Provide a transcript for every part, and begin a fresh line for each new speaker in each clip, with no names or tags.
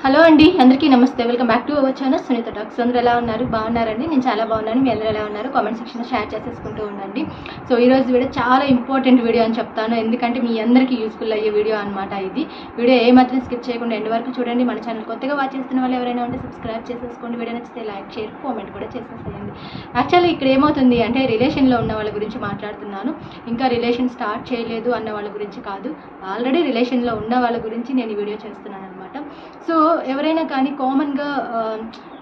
Hello అండి, అందరికీ నమస్తే. Welcome back to our channel Sunitha talks. అందరూ ఎలా ఉన్నారు? బాగున్నారండి? నేను చాలా బాగున్నాను. మీ అందరూ ఎలా ఉన్నారు? కామెంట్ సెక్షన్లో షేర్ చేసేసుకుంటూ ఉండండి. సో ఈరోజు వీడియో చాలా ఇంపార్టెంట్ వీడియో అని చెప్తాను, ఎందుకంటే మీ అందరికీ యూస్ఫుల్ అయ్యే వీడియో అనమాట. ఇది వీడియో ఏమాత్రం స్కిప్ చేయకుండా ఎండ్ వరకు చూడండి. మన ఛానల్ కొత్తగా వాచ్ చేస్తున్న వాళ్ళు ఎవరైనా ఉంటే సబ్స్క్రైబ్ చేసేసుకోండి. వీడియో నచ్చితే లైక్, షేర్, కామెంట్ కూడా చేసేసేయండి. యాక్చువల్లీ ఇక్కడ ఏమవుతుంది అంటే, రిలేషన్లో ఉన్న వాళ్ళ గురించి మాట్లాడుతున్నాను. ఇంకా రిలేషన్ స్టార్ట్ చేయలేదు అన్న వాళ్ళ గురించి కాదు, ఆల్రెడీ రిలేషన్లో ఉన్న వాళ్ళ గురించి నేను ఈ వీడియో చేస్తున్నాను అనమాట. సో ఎవరైనా కానీ కామన్గా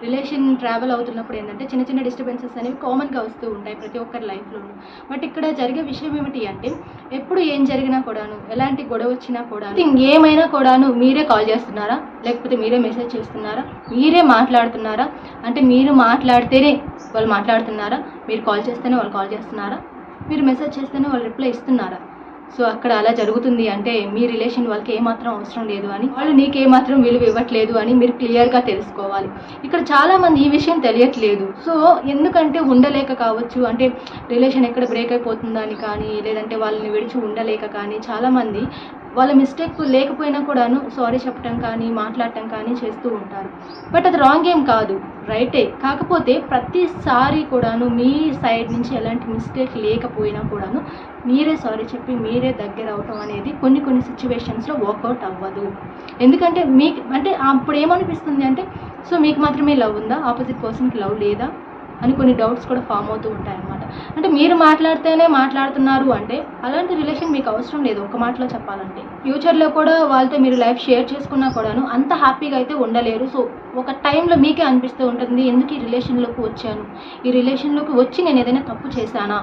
రిలేషన్ ట్రావెల్ అవుతున్నప్పుడు ఏంటంటే చిన్న చిన్న డిస్టర్బెన్సెస్ అనేవి కామన్గా వస్తూ ఉంటాయి ప్రతి ఒక్కరి లైఫ్లోనూ. బట్ ఇక్కడ జరిగే విషయం ఏమిటి అంటే, ఎప్పుడు ఏం జరిగినా కూడాను, ఎలాంటి గొడవ వచ్చినా కూడా, ఏమైనా కూడాను మీరే కాల్ చేస్తున్నారా, లేకపోతే మీరే మెసేజ్ చేస్తున్నారా, మీరే మాట్లాడుతున్నారా, అంటే మీరు మాట్లాడితేనే వాళ్ళు మాట్లాడుతున్నారా, మీరు కాల్ చేస్తేనే వాళ్ళు కాల్ చేస్తున్నారా, మీరు మెసేజ్ చేస్తేనే వాళ్ళు రిప్లై ఇస్తున్నారా? సో అక్కడ అలా జరుగుతుంది అంటే మీ రిలేషన్ వాళ్ళకి ఏమాత్రం అవసరం లేదు అని, వాళ్ళు నీకేమాత్రం విలువ ఇవ్వట్లేదు అని మీరు క్లియర్గా తెలుసుకోవాలి. ఇక్కడ చాలామంది ఈ విషయం తెలియట్లేదు. సో ఎందుకంటే ఉండలేక కావచ్చు, అంటే రిలేషన్ ఎక్కడ బ్రేక్ అయిపోతుందా అని కానీ, లేదంటే వాళ్ళని విడిచి ఉండలేక కానీ చాలామంది వాళ్ళ మిస్టేక్ లేకపోయినా కూడాను సారీ చెప్పడం కానీ, మాట్లాడటం కానీ చేస్తూ ఉంటారు. బట్ అది రాంగ్ ఏం కాదు, రైటే. కాకపోతే ప్రతిసారి కూడాను మీ సైడ్ నుంచి ఎలాంటి మిస్టేక్ లేకపోయినా కూడాను మీరే సారీ చెప్పి మీరే దగ్గర అవటం అనేది కొన్ని సిచ్యువేషన్స్లో వర్కౌట్ అవ్వదు. ఎందుకంటే మీకు అంటే అప్పుడు ఏమనిపిస్తుంది అంటే, సో మీకు మాత్రమే లవ్ ఉందా, ఆపోజిట్ పర్సన్కి లవ్ లేదా అని కొన్ని డౌట్స్ కూడా ఫామ్ అవుతూ ఉంటాయి అన్నమాట. అంటే మీరు మాట్లాడితేనే మాట్లాడుతున్నారు అంటే అలాంటి రిలేషన్ మీకు అవసరం లేదు. ఒక మాటలో చెప్పాలంటే ఫ్యూచర్లో కూడా వాళ్ళతో మీరు లైఫ్ షేర్ చేసుకున్నా కూడాను అంత హ్యాపీగా అయితే ఉండలేరు. సో ఒక టైంలో మీకే అనిపిస్తూ ఉంటుంది, ఎందుకు ఈ రిలేషన్లోకి వచ్చాను, ఈ రిలేషన్లోకి వచ్చి నేను ఏదైనా తప్పు చేశానా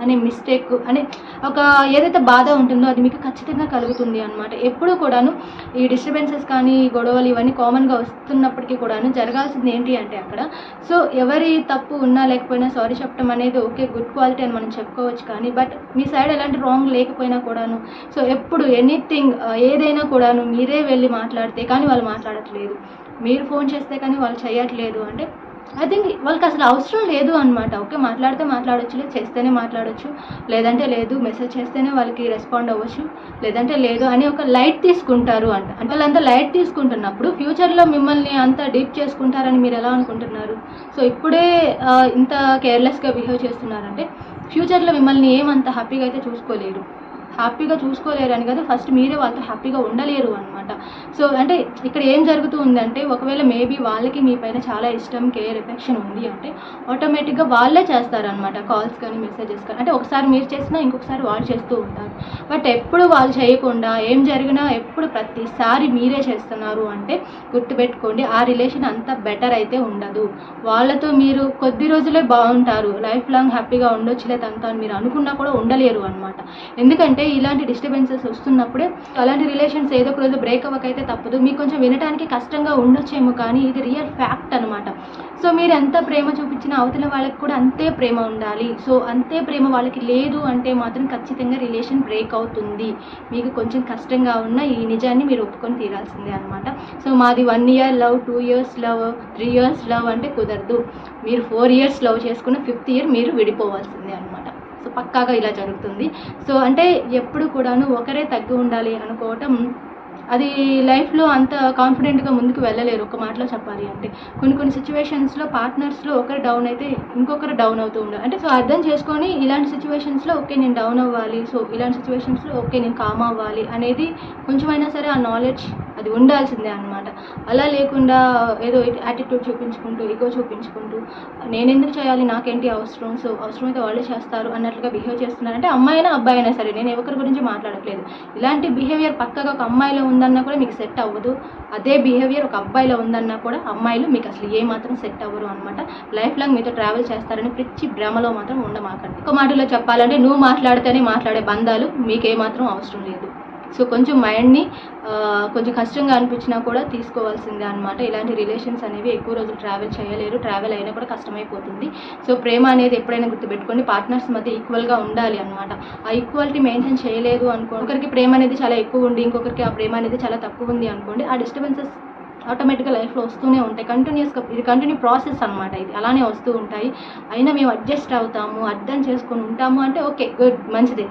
అనే మిస్టేక్ అనే ఒక ఏదైతే బాధ ఉంటుందో అది మీకు ఖచ్చితంగా కలుగుతుంది అనమాట. ఎప్పుడూ కూడాను ఈ డిస్టర్బెన్సెస్ కానీ, గొడవలు ఇవన్నీ కామన్గా వస్తున్నప్పటికీ కూడాను జరగాల్సింది ఏంటి అంటే అక్కడ, సో ఎవరి తప్పు ఉన్నా లేకపోయినా సారీ చెప్పడం అనేది ఓకే, గుడ్ క్వాలిటీ అని మనం చెప్పుకోవచ్చు. కానీ బట్ మీ సైడ్ ఎలాంటి రాంగ్ లేకపోయినా కూడాను, సో ఎప్పుడు ఎనీథింగ్ ఏదైనా కూడాను మీరే వెళ్ళి మాట్లాడితే కానీ వాళ్ళు మాట్లాడట్లేదు, మీరు ఫోన్ చేస్తే కానీ వాళ్ళు చేయట్లేదు అంటే ఐ థింక్ వాళ్ళకి అసలు అవసరం లేదు అనమాట. ఓకే, మాట్లాడితే మాట్లాడొచ్చు, చేస్తేనే మాట్లాడొచ్చు, లేదంటే లేదు, మెసేజ్ చేస్తేనే వాళ్ళకి రెస్పాండ్ అవ్వచ్చు, లేదంటే లేదు అని ఒక లైట్ తీసుకుంటారు అంటే వాళ్ళంతా లైట్ తీసుకుంటున్నప్పుడు ఫ్యూచర్లో మిమ్మల్ని అంత డీప్ చేసుకుంటారని మీరు ఎలా అనుకుంటున్నారు? సో ఇప్పుడే ఇంత కేర్లెస్గా బిహేవ్ చేస్తున్నారంటే ఫ్యూచర్లో మిమ్మల్ని ఏమంత హ్యాపీగా అయితే చూసుకోలేరు అని కదా, ఫస్ట్ మీరే వాళ్ళతో హ్యాపీగా ఉండలేరు అనమాట. సో అంటే ఇక్కడ ఏం జరుగుతూ ఉందంటే, ఒకవేళ మేబీ వాళ్ళకి మీ పైన చాలా ఇష్టం, కేర్, ఎఫెక్షన్ ఉంది అంటే ఆటోమేటిక్గా వాళ్ళే చేస్తారనమాట, కాల్స్ కానీ మెసేజెస్ కానీ. అంటే ఒకసారి మీరు చేసినా ఇంకొకసారి వాళ్ళు చేస్తూ ఉంటారు. బట్ ఎప్పుడు వాళ్ళు చేయకుండా ఏం జరిగినా ఎప్పుడు ప్రతిసారి మీరే చేస్తున్నారు అంటే గుర్తుపెట్టుకోండి, ఆ రిలేషన్ అంత బెటర్ అయితే ఉండదు. వాళ్ళతో మీరు కొద్ది రోజులే బాగుంటారు, లైఫ్ లాంగ్ హ్యాపీగా ఉండొచ్చులే తనతో అని మీరు అనుకున్నా కూడా ఉండలేరు అనమాట. ఎందుకంటే ఇలాంటి డిస్టర్బెన్సెస్ వస్తున్నప్పుడే అలాంటి రిలేషన్స్ ఏదో ఒక రోజు బ్రేక్ అవ్వకైతే తప్పదు. మీకు కొంచెం వినడానికి కష్టంగా ఉండొచ్చేమో కానీ ఇది రియల్ ఫ్యాక్ట్ అనమాట. సో మీరు ఎంత ప్రేమ చూపించినా అవతల వాళ్ళకి కూడా అంతే ప్రేమ ఉండాలి. సో అంతే ప్రేమ వాళ్ళకి లేదు అంటే మాత్రం ఖచ్చితంగా రిలేషన్ బ్రేక్ అవుతుంది. మీకు కొంచెం కష్టంగా ఉన్న ఈ నిజాన్ని మీరు ఒప్పుకొని తీరాల్సిందే అనమాట. సో మాది 1 year love, 2 years love, 3 years love అంటే కుదరదు. మీరు 4 years లవ్ చేసుకున్న 5th year మీరు విడిపోవాల్సిందే అనమాట. సో పక్కాగా ఇలా జరుగుతుంది. సో అంటే ఎప్పుడు కూడాను ఒకరే తగ్గి ఉండాలి అనుకోవటం అది లైఫ్లో అంత కాన్ఫిడెంట్గా ముందుకు వెళ్ళలేరు. ఒక మాటలో చెప్పాలి అంటే కొన్ని సిచ్యువేషన్స్లో పార్ట్నర్స్లో ఒకరు డౌన్ అయితే ఇంకొకరు డౌన్ అవుతూ ఉండాలి. అంటే సో అర్థం చేసుకొని ఇలాంటి సిచ్యువేషన్స్లో ఓకే నేను డౌన్ అవ్వాలి, సో ఇలాంటి సిచ్యువేషన్స్లో ఓకే నేను కామ్ అవ్వాలి అనేది కొంచెమైనా సరే ఆ నాలెడ్జ్ అది ఉండాల్సిందే అనమాట. అలా లేకుండా ఏదో యాటిట్యూడ్ చూపించుకుంటూ, ఈగో చూపించుకుంటూ నేను ఎందుకు చేయాలి, నాకేంటి అవసరం, సో అవసరమైతే వాళ్ళే చేస్తారు అన్నట్లుగా బిహేవ్ చేస్తున్నారంటే అమ్మాయినా అబ్బాయి అయినా సరే, నేను ఎవరి గురించి మాట్లాడట్లేదు. ఇలాంటి బిహేవియర్ పక్కగా ఒక అమ్మాయిలో ఉందన్నా కూడా మీకు సెట్ అవ్వదు. అదే బిహేవియర్ ఒక అబ్బాయిలో ఉందన్నా కూడా అమ్మాయిలు మీకు అసలు ఏమాత్రం సెట్ అవ్వరు అనమాట. లైఫ్ లాంగ్ మీతో ట్రావెల్ చేస్తారని పిచ్చి భ్రమలో మాత్రం ఉండమాకండి. ఒక మాటలో చెప్పాలంటే నువ్వు మాట్లాడితేనే మాట్లాడే బంధాలు మీకేమాత్రం అవసరం లేదు. సో కొంచెం మైండ్ని కొంచెం కష్టంగా అనిపించినా కూడా తీసుకోవాల్సిందే అనమాట. ఇలాంటి రిలేషన్స్ అనేవి ఎక్కువ రోజులు ట్రావెల్ చేయలేరు, ట్రావెల్ అయినా కూడా కష్టమైపోతుంది. సో ప్రేమ అనేది ఎప్పుడైనా గుర్తుపెట్టుకోండి, పార్ట్నర్స్ మధ్య ఈక్వల్గా ఉండాలి అనమాట. ఆ ఈక్వాలిటీ మెయింటైన్ చేయలేదు అనుకోండి, ఒకరికి ప్రేమ అనేది చాలా ఎక్కువ ఉండి ఇంకొకరికి ఆ ప్రేమ అనేది చాలా తక్కువ ఉంది అనుకోండి, ఆ డిస్టర్బెన్సెస్ ఆటోమేటిక్గా లైఫ్లో వస్తూనే ఉంటాయి. కంటిన్యూస్గా ఇది కంటిన్యూ ప్రాసెస్ అనమాట. ఇది అలానే వస్తూ ఉంటాయి. అయినా మేము అడ్జస్ట్ అవుతాము, అర్థం చేసుకొని ఉంటాము అంటే ఓకే, గుడ్, మంచిదే.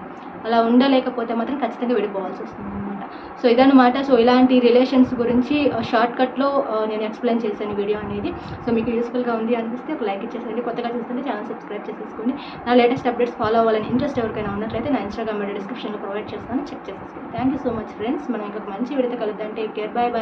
అలా ఉండలేకపోతే మాత్రం ఖచ్చితంగా విడిపోవాల్సి వస్తుంది అనమాట. సో ఇదన్నమాట. సో ఇలాంటి రిలేషన్స్ గురించి షార్ట్కట్లో నేను ఎక్స్ప్లెయిన్ చేశాను వీడియో అనేది. సో మీకు యూస్ఫుల్గా ఉంది అనిపిస్తే ఒక లైక్ ఇచ్చేసండి. కొత్తగా చూస్తుంటే ఛానల్ సబ్స్క్రైబ్ చేసేసుకోండి. నా లేటెస్ట్ అప్డేట్స్ ఫాలో అవ్వాలని ఇంట్రెస్ట్ ఎవరికైనా ఉన్నట్లయితే నా ఇన్స్టాగ్రామ్ డిస్క్రిప్షన్లో ప్రొవైడ్ చేస్తాను, చెక్ చేసేసుకోండి. Thank you so much friends. మనం ఇంకొక మంచి వీడియోతో కలుద్దాం. Take care, bye bye.